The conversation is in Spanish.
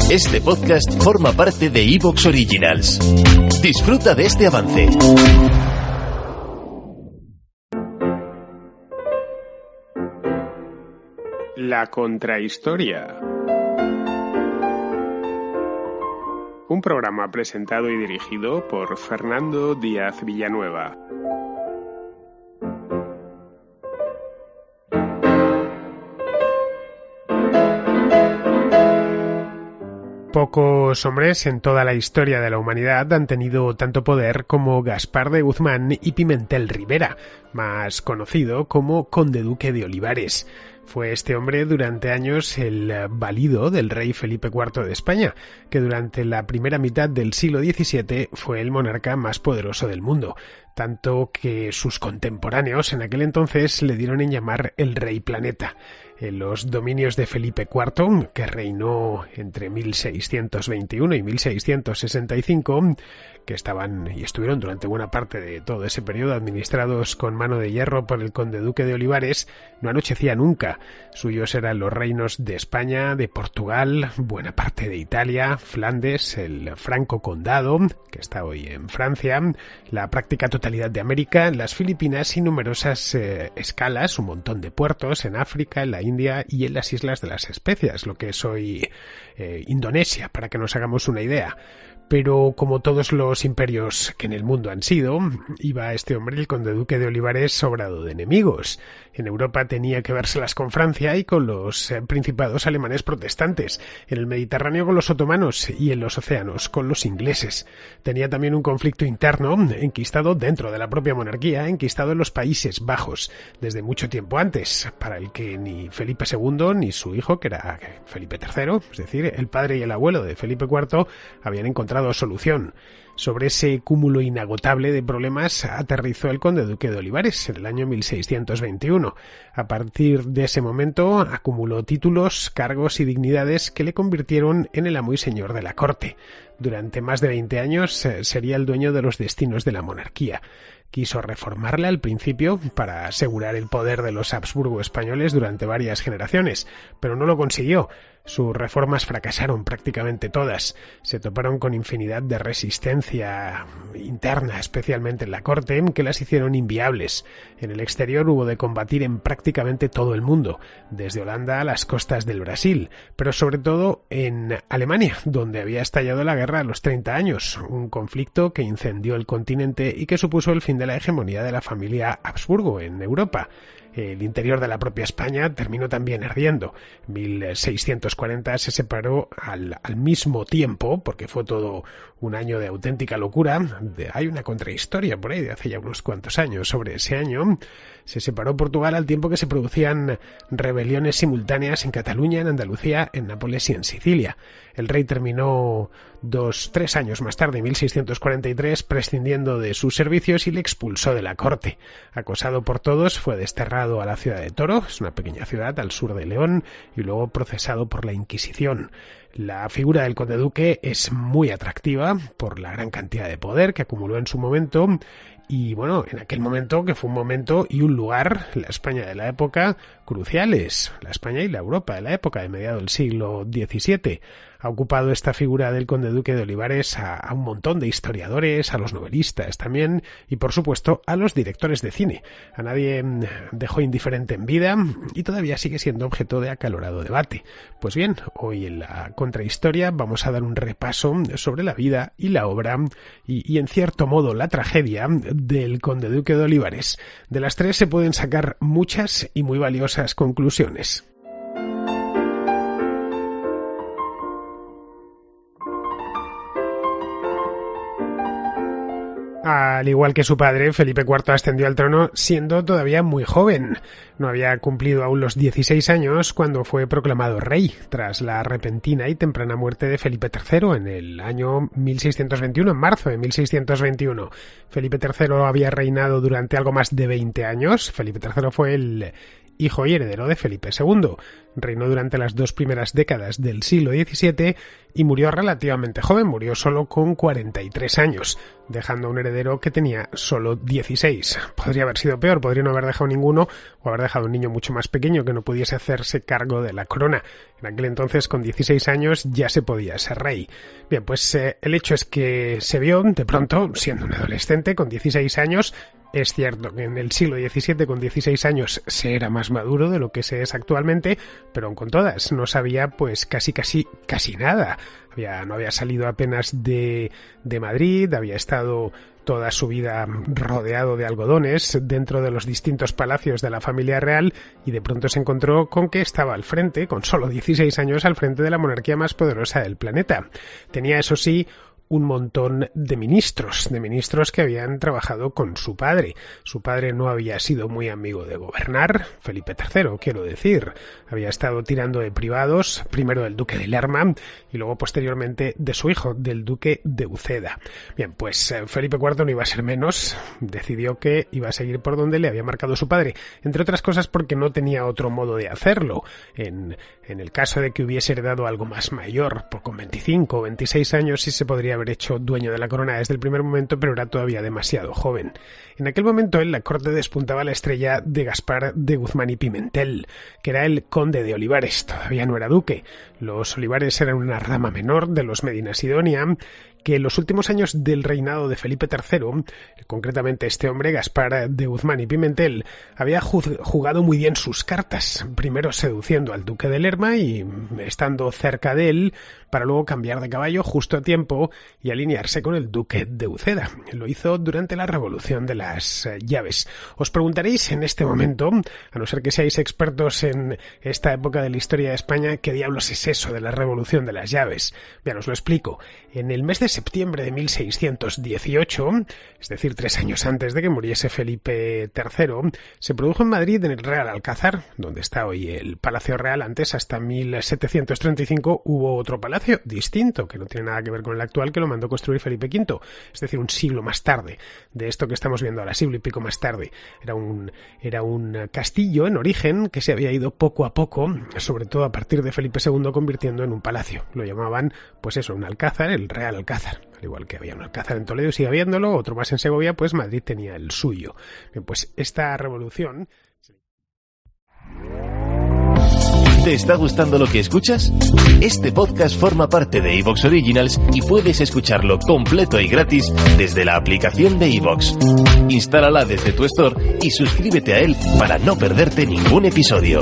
Este podcast forma parte de Evox Originals. Disfruta de este avance. La contrahistoria. Un programa presentado y dirigido por Fernando Díaz Villanueva. Pocos hombres en toda la historia de la humanidad han tenido tanto poder como Gaspar de Guzmán y Pimentel Rivera, más conocido como Conde Duque de Olivares. Fue este hombre durante años el valido del rey Felipe IV de España, que durante la primera mitad del siglo XVII fue el monarca más poderoso del mundo, tanto que sus contemporáneos en aquel entonces le dieron en llamar el Rey Planeta. En los dominios de Felipe IV, que reinó entre 1621 y 1665, que estuvieron durante buena parte de todo ese periodo administrados con mano de hierro por el conde duque de Olivares, no anochecía nunca. Suyos eran los reinos de España, de Portugal, buena parte de Italia, Flandes, el Franco Condado, que está hoy en Francia, la práctica totalidad de América, las Filipinas y numerosas escalas, un montón de puertos en África, en la India y en las Islas de las Especias, lo que es hoy Indonesia, para que nos hagamos una idea. Pero como todos los imperios que en el mundo han sido, iba este hombre, el conde duque de Olivares, sobrado de enemigos. En Europa tenía que vérselas con Francia y con los principados alemanes protestantes, en el Mediterráneo con los otomanos y en los océanos con los ingleses. Tenía también un conflicto interno enquistado dentro de la propia monarquía, enquistado en los Países Bajos, desde mucho tiempo antes, para el que ni Felipe II ni su hijo, que era Felipe III, es decir, el padre y el abuelo de Felipe IV, habían encontrado solución. Sobre ese cúmulo inagotable de problemas aterrizó el conde duque de Olivares en el año 1621. A partir de ese momento acumuló títulos, cargos y dignidades que le convirtieron en el amo y señor de la corte. Durante más de 20 años sería el dueño de los destinos de la monarquía. Quiso reformarla al principio para asegurar el poder de los Habsburgo españoles durante varias generaciones, pero no lo consiguió. Sus reformas fracasaron prácticamente todas. Se toparon con infinidad de resistencia interna, especialmente en la corte, que las hicieron inviables. En el exterior hubo de combatir en prácticamente todo el mundo, desde Holanda a las costas del Brasil, pero sobre todo en Alemania, donde había estallado la guerra a los 30 años, un conflicto que incendió el continente y que supuso el fin de la hegemonía de la familia Habsburgo en Europa. El interior de la propia España terminó también ardiendo. En 1640 se separó al mismo tiempo, porque fue todo un año de auténtica locura. Hay una contrahistoria por ahí de hace ya unos cuantos años sobre ese año. Se separó Portugal al tiempo que se producían rebeliones simultáneas en Cataluña, en Andalucía, en Nápoles y en Sicilia. El rey terminó 3 años más tarde, en 1643, prescindiendo de sus servicios y le expulsó de la corte. Acosado por todos, fue desterrado a la ciudad de Toro, es una pequeña ciudad al sur de León, y luego procesado por la Inquisición. La figura del conde duque es muy atractiva por la gran cantidad de poder que acumuló en su momento. Y bueno, en aquel momento, que fue un momento y un lugar, la España de la época, cruciales, la España y la Europa de la época de mediados del siglo XVII. Ha ocupado esta figura del conde duque de Olivares a un montón de historiadores, a los novelistas también, y por supuesto a los directores de cine. A nadie dejó indiferente en vida y todavía sigue siendo objeto de acalorado debate. Pues bien, hoy en la contrahistoria vamos a dar un repaso sobre la vida y la obra y en cierto modo la tragedia del conde duque de Olivares. De las tres se pueden sacar muchas y muy valiosas conclusiones. Al igual que su padre, Felipe IV ascendió al trono siendo todavía muy joven. No había cumplido aún los 16 años cuando fue proclamado rey, tras la repentina y temprana muerte de Felipe III en el año 1621, en marzo de 1621. Felipe III había reinado durante algo más de 20 años. Felipe III fue el hijo y heredero de Felipe II. Reinó durante las 2 primeras décadas del siglo XVII y murió relativamente joven, murió solo con 43 años, dejando a un heredero que tenía solo 16. Podría haber sido peor, podría no haber dejado ninguno o haber dejado un niño mucho más pequeño que no pudiese hacerse cargo de la corona. En aquel entonces, con 16 años, ya se podía ser rey. Bien, pues el hecho es que se vio de pronto, siendo un adolescente, con 16 años. Es cierto que en el siglo XVII con 16 años se era más maduro de lo que se es actualmente, pero aun con todas no sabía pues casi nada. No había salido apenas de Madrid, había estado toda su vida rodeado de algodones dentro de los distintos palacios de la familia real y de pronto se encontró con que estaba al frente, con solo 16 años, al frente de la monarquía más poderosa del planeta. Tenía, eso sí, un montón de ministros que habían trabajado con su padre. Su padre no había sido muy amigo de gobernar, Felipe III, quiero decir. Había estado tirando de privados, primero del duque de Lerma y luego posteriormente de su hijo, del duque de Uceda. Bien, pues Felipe IV no iba a ser menos, decidió que iba a seguir por donde le había marcado su padre, entre otras cosas porque no tenía otro modo de hacerlo. En el caso de que hubiese heredado algo más mayor, con 25 o 26 años sí se podría haber hecho dueño de la corona desde el primer momento, pero era todavía demasiado joven. En aquel momento en la corte despuntaba la estrella de Gaspar de Guzmán y Pimentel, que era el conde de Olivares, todavía no era duque. Los Olivares eran una rama menor de los Medina Sidonia, que en los últimos años del reinado de Felipe III, concretamente este hombre, Gaspar de Guzmán y Pimentel, había jugado muy bien sus cartas, primero seduciendo al duque de Lerma y estando cerca de él, para luego cambiar de caballo justo a tiempo y alinearse con el duque de Uceda. Lo hizo durante la Revolución de las Llaves. Os preguntaréis en este momento, a no ser que seáis expertos en esta época de la historia de España, ¿qué diablos es eso de la Revolución de las Llaves? Bien, os lo explico. En el mes de septiembre de 1618, es decir, 3 años antes de que muriese Felipe III, se produjo en Madrid, en el Real Alcázar, donde está hoy el Palacio Real. Antes, hasta 1735, hubo otro palacio distinto, que no tiene nada que ver con el actual, que lo mandó construir Felipe V, es decir, un siglo más tarde de esto que estamos viendo ahora, siglo y pico más tarde. Era un castillo en origen que se había ido poco a poco, sobre todo a partir de Felipe II, convirtiendo en un palacio. Lo llamaban, pues eso, un alcázar, el Real Alcázar. Al igual que había un alcázar en Toledo y sigue habiéndolo, otro más en Segovia, pues Madrid tenía el suyo. Bien, pues esta revolución... ¿Te está gustando lo que escuchas? Este podcast forma parte de iVoox Originals y puedes escucharlo completo y gratis desde la aplicación de iVoox. Instálala desde tu store y suscríbete a él para no perderte ningún episodio.